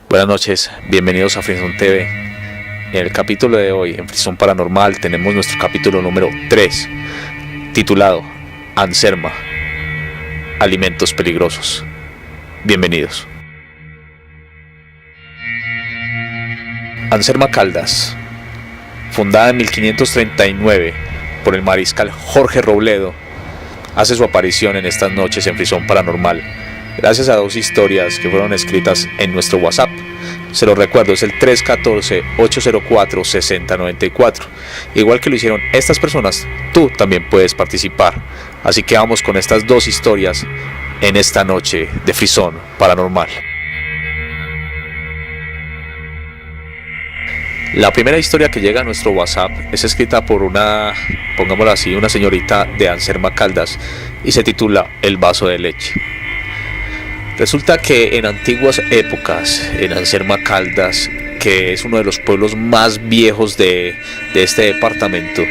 Buenas noches, bienvenidos a Frisón TV. En el capítulo de hoy, en Frisón Paranormal, tenemos nuestro capítulo número 3, titulado Anserma, Alimentos Peligrosos. Bienvenidos. Anserma Caldas, fundada en 1539 por el mariscal Jorge Robledo, hace su aparición en estas noches en Frisón Paranormal, gracias a dos historias que fueron escritas en nuestro WhatsApp. Se los recuerdo, es el 314-804-6094. Igual que lo hicieron estas personas, tú también puedes participar. Así que vamos con estas dos historias en esta noche de Frisón Paranormal. La primera historia que llega a nuestro WhatsApp es escrita por una, pongámoslo así, una señorita de Anserma Caldas y se titula El vaso de leche. Resulta que en antiguas épocas, en Anserma Caldas, que es uno de los pueblos más viejos de este departamento,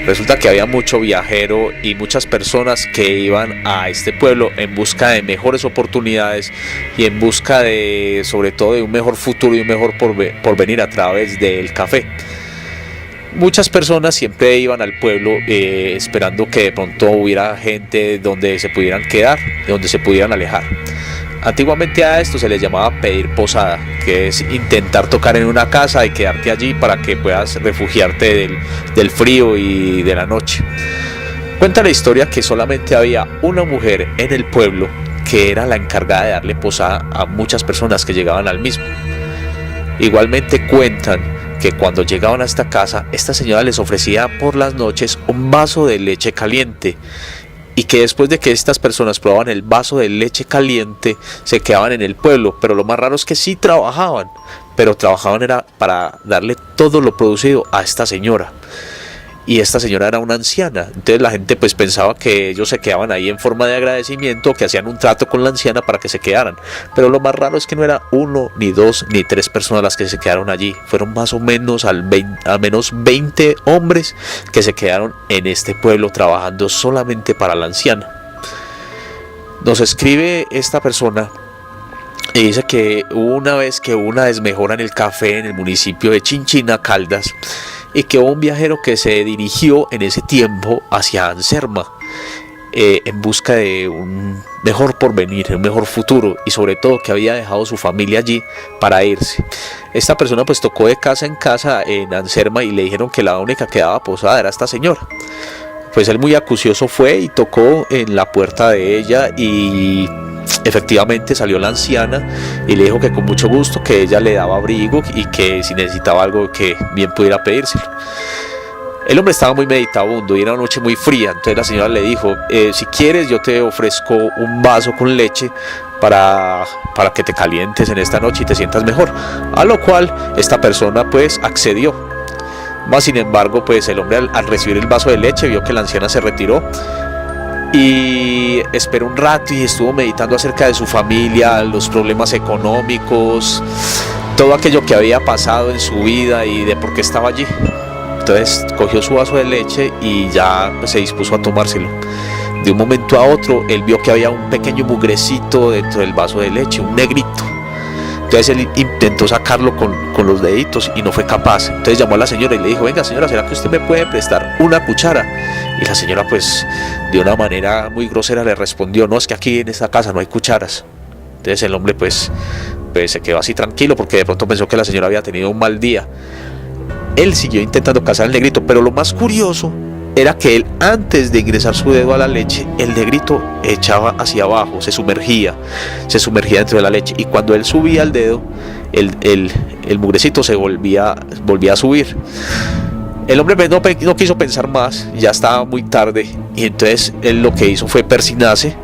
resulta que había mucho viajero y muchas personas que iban a este pueblo en busca de mejores oportunidades y en busca de, sobre todo, de un mejor futuro y un mejor porvenir a través del café. Muchas personas siempre iban al pueblo esperando que de pronto hubiera gente donde se pudieran quedar, donde se pudieran alejar. Antiguamente a esto se les llamaba pedir posada, que es intentar tocar en una casa y quedarte allí para que puedas refugiarte del frío y de la noche. Cuenta la historia que solamente había una mujer en el pueblo que era la encargada de darle posada a muchas personas que llegaban al mismo. Igualmente cuentan que cuando llegaban a esta casa, esta señora les ofrecía por las noches un vaso de leche caliente, y que después de que estas personas probaban el vaso de leche caliente se quedaban en el pueblo. Pero lo más raro es que sí trabajaban, pero trabajaban era para darle todo lo producido a esta señora, y esta señora era una anciana. Entonces la gente pues pensaba que ellos se quedaban ahí en forma de agradecimiento, que hacían un trato con la anciana para que se quedaran. Pero lo más raro es que no era uno, ni dos, ni tres personas las que se quedaron allí. Fueron más o menos al menos 20 hombres que se quedaron en este pueblo trabajando solamente para la anciana. Nos escribe esta persona y dice que hubo una vez que hubo una desmejora en el café en el municipio de Chinchina, Caldas, y que hubo un viajero que se dirigió en ese tiempo hacia Anserma en busca de un mejor porvenir, un mejor futuro, y sobre todo que había dejado su familia allí para irse. Esta persona pues tocó de casa en casa en Anserma y le dijeron que la única que daba posada era esta señora. Pues él, muy acucioso, fue y tocó en la puerta de ella, y efectivamente salió la anciana y le dijo que con mucho gusto, que ella le daba abrigo y que si necesitaba algo que bien pudiera pedírselo. El hombre estaba muy meditabundo y era una noche muy fría. Entonces la señora le dijo, si quieres yo te ofrezco un vaso con leche para que te calientes en esta noche y te sientas mejor. A lo cual esta persona pues accedió. Más sin embargo, pues el hombre al recibir el vaso de leche vio que la anciana se retiró y esperó un rato y estuvo meditando acerca de su familia, los problemas económicos, todo aquello que había pasado en su vida y de por qué estaba allí. Entonces cogió su vaso de leche y ya pues, se dispuso a tomárselo. De un momento a otro él vio que había un pequeño mugrecito dentro del vaso de leche, un negrito. Entonces él intentó sacarlo con los deditos y no fue capaz. Entonces llamó a la señora y le dijo, venga señora, ¿será que usted me puede prestar una cuchara? Y la señora pues de una manera muy grosera le respondió, no, es que aquí en esta casa no hay cucharas. Entonces el hombre pues se quedó así tranquilo porque de pronto pensó que la señora había tenido un mal día. Él siguió intentando cazar al negrito, pero lo más curioso era que él, antes de ingresar su dedo a la leche, el negrito echaba hacia abajo, se sumergía dentro de la leche, y cuando él subía el dedo, el mugrecito se volvía a subir. El hombre no quiso pensar más, ya estaba muy tarde, y entonces él lo que hizo fue persignarse,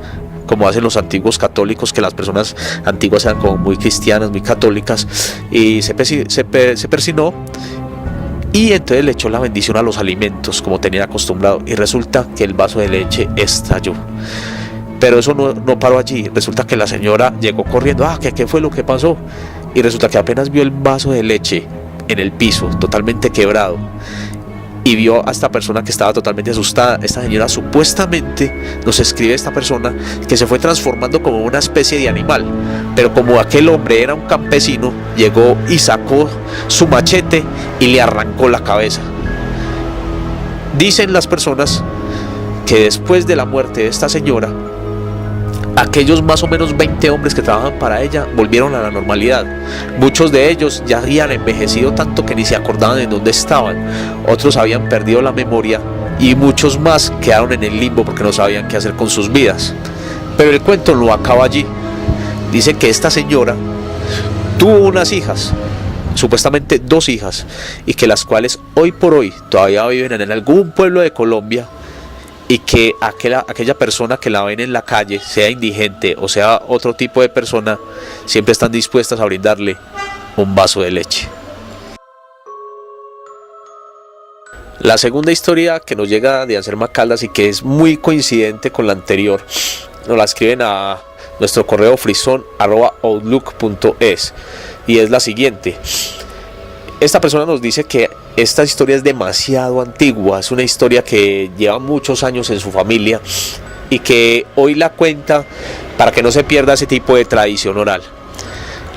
como hacen los antiguos católicos, que las personas antiguas eran como muy cristianas, muy católicas, y se persignó. Y entonces le echó la bendición a los alimentos como tenía acostumbrado, y resulta que el vaso de leche estalló. Pero eso no paró allí. Resulta que la señora llegó corriendo, ¿qué fue lo que pasó? Y resulta que apenas vio el vaso de leche en el piso, totalmente quebrado, y vio a esta persona que estaba totalmente asustada. Esta señora supuestamente, nos escribe esta persona, que se fue transformando como una especie de animal, pero como aquel hombre era un campesino, llegó y sacó su machete y le arrancó la cabeza. Dicen las personas que después de la muerte de esta señora, aquellos más o menos 20 hombres que trabajan para ella volvieron a la normalidad. Muchos de ellos ya habían envejecido tanto que ni se acordaban de dónde estaban. Otros habían perdido la memoria y muchos más quedaron en el limbo porque no sabían qué hacer con sus vidas. Pero el cuento no acaba allí. Dice que esta señora tuvo unas hijas, supuestamente 2 hijas, y que las cuales hoy por hoy todavía viven en algún pueblo de Colombia, y que aquella persona que la ven en la calle, sea indigente o sea otro tipo de persona, siempre están dispuestas a brindarle un vaso de leche. La segunda historia que nos llega de Anserma Caldas y que es muy coincidente con la anterior, nos la escriben a nuestro correo frisson@outlook.es, y es la siguiente. Esta persona nos dice que esta historia es demasiado antigua, es una historia que lleva muchos años en su familia y que hoy la cuenta para que no se pierda ese tipo de tradición oral.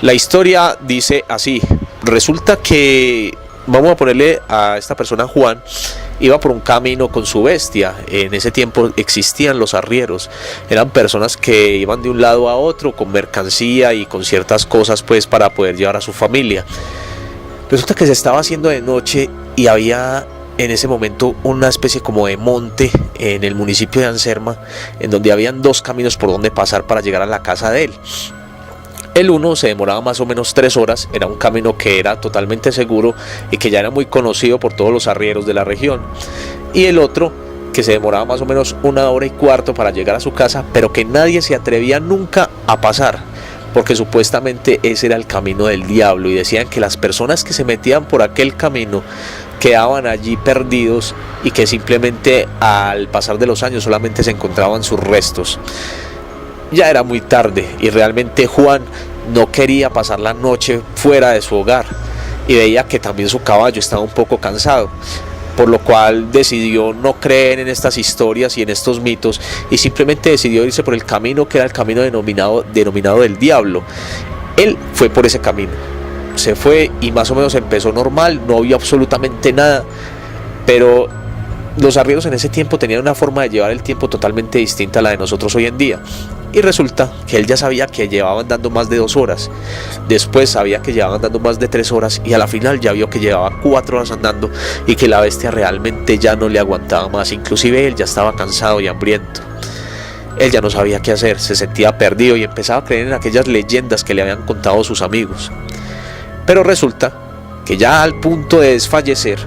La historia dice así: resulta que, vamos a ponerle a esta persona Juan, iba por un camino con su bestia. En ese tiempo existían los arrieros, eran personas que iban de un lado a otro con mercancía y con ciertas cosas pues para poder llevar a su familia. Resulta que se estaba haciendo de noche y había en ese momento una especie como de monte en el municipio de Anserma, en donde habían 2 caminos por donde pasar para llegar a la casa de él. El uno se demoraba más o menos 3 horas, era un camino que era totalmente seguro y que ya era muy conocido por todos los arrieros de la región. Y el otro, que se demoraba más o menos 1 hora y cuarto para llegar a su casa, pero que nadie se atrevía nunca a pasar, porque supuestamente ese era el camino del diablo, y decían que las personas que se metían por aquel camino quedaban allí perdidos y que simplemente al pasar de los años solamente se encontraban sus restos. Ya era muy tarde y realmente Juan no quería pasar la noche fuera de su hogar, y veía que también su caballo estaba un poco cansado, por lo cual decidió no creer en estas historias y en estos mitos y simplemente decidió irse por el camino que era el camino denominado del diablo. Él fue por ese camino, se fue y más o menos empezó normal, no vio absolutamente nada, pero los arrieros en ese tiempo tenían una forma de llevar el tiempo totalmente distinta a la de nosotros hoy en día. Y resulta que él ya sabía que llevaban dando más de 2 horas, después sabía que llevaban dando más de 3 horas y a la final ya vio que llevaba 4 horas andando y que la bestia realmente ya no le aguantaba más, inclusive él ya estaba cansado y hambriento. Él ya no sabía qué hacer, se sentía perdido y empezaba a creer en aquellas leyendas que le habían contado sus amigos. Pero resulta que ya al punto de desfallecer,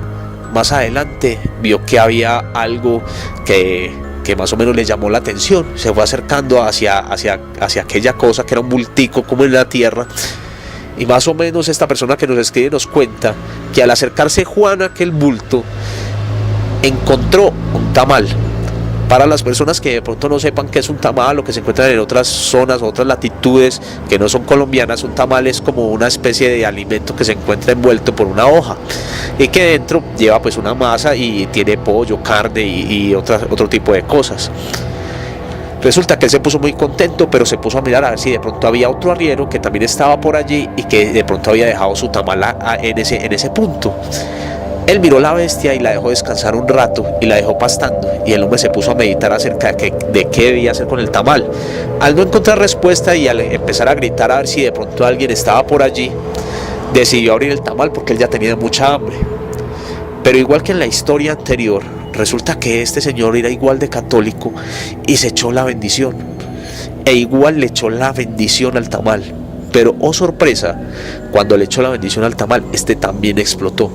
más adelante vio que había algo que más o menos le llamó la atención. Se fue acercando hacia aquella cosa que era un bultico como en la tierra, y más o menos esta persona que nos escribe nos cuenta que al acercarse Juan a aquel bulto encontró un tamal. Para las personas que de pronto no sepan qué es un tamal o que se encuentran en otras zonas o otras latitudes que no son colombianas, un tamal es como una especie de alimento que se encuentra envuelto por una hoja y que dentro lleva pues una masa y tiene pollo, carne y otro tipo de cosas. Resulta que él se puso muy contento, pero se puso a mirar a ver si de pronto había otro arriero que también estaba por allí y que de pronto había dejado su tamal en ese punto. Él miró la bestia y la dejó descansar un rato y la dejó pastando, y el hombre se puso a meditar acerca de qué debía hacer con el tamal. Al no encontrar respuesta y al empezar a gritar a ver si de pronto alguien estaba por allí, decidió abrir el tamal porque él ya tenía mucha hambre. Pero igual que en la historia anterior, resulta que este señor era igual de católico y se echó la bendición, e igual le echó la bendición al tamal. Pero oh sorpresa, cuando le echó la bendición al tamal, este también explotó.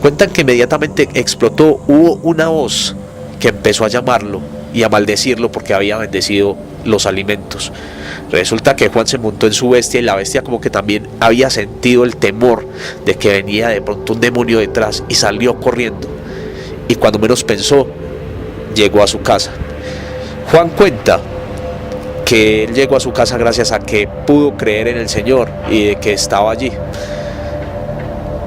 Cuentan que inmediatamente explotó, hubo una voz que empezó a llamarlo y a maldecirlo porque había bendecido los alimentos. Resulta que Juan se montó en su bestia y la bestia como que también había sentido el temor de que venía de pronto un demonio detrás y salió corriendo, y cuando menos pensó llegó a su casa. Juan cuenta que él llegó a su casa gracias a que pudo creer en el Señor y de que estaba allí.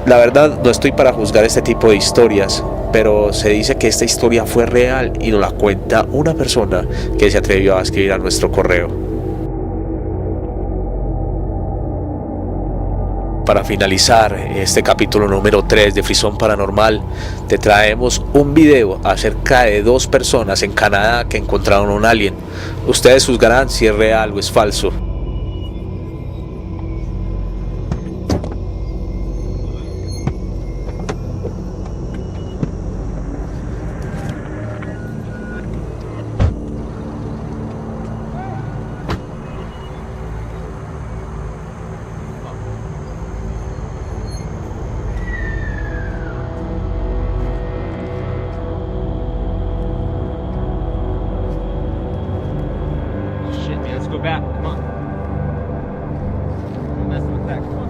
La verdad no estoy para juzgar este tipo de historias, pero se dice que esta historia fue real y nos la cuenta una persona que se atrevió a escribir a nuestro correo. Para finalizar este capítulo número 3 de Frisón Paranormal, te traemos un video acerca de 2 personas en Canadá que encontraron un alien. Ustedes juzgarán si es real o es falso. Shit, man, let's go back. Come on. Don't mess with that. Come on.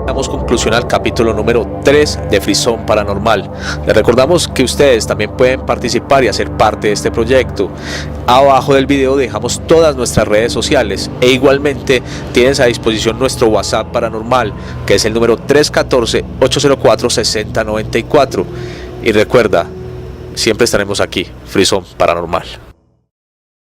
Damos conclusión al capítulo número 3 de Frisón Paranormal. Les recordamos que ustedes también pueden participar y hacer parte de este proyecto. Abajo del video dejamos todas nuestras redes sociales e igualmente tienes a disposición nuestro WhatsApp paranormal, que es el número 314-804-6094. Y recuerda, siempre estaremos aquí, Frisón Paranormal.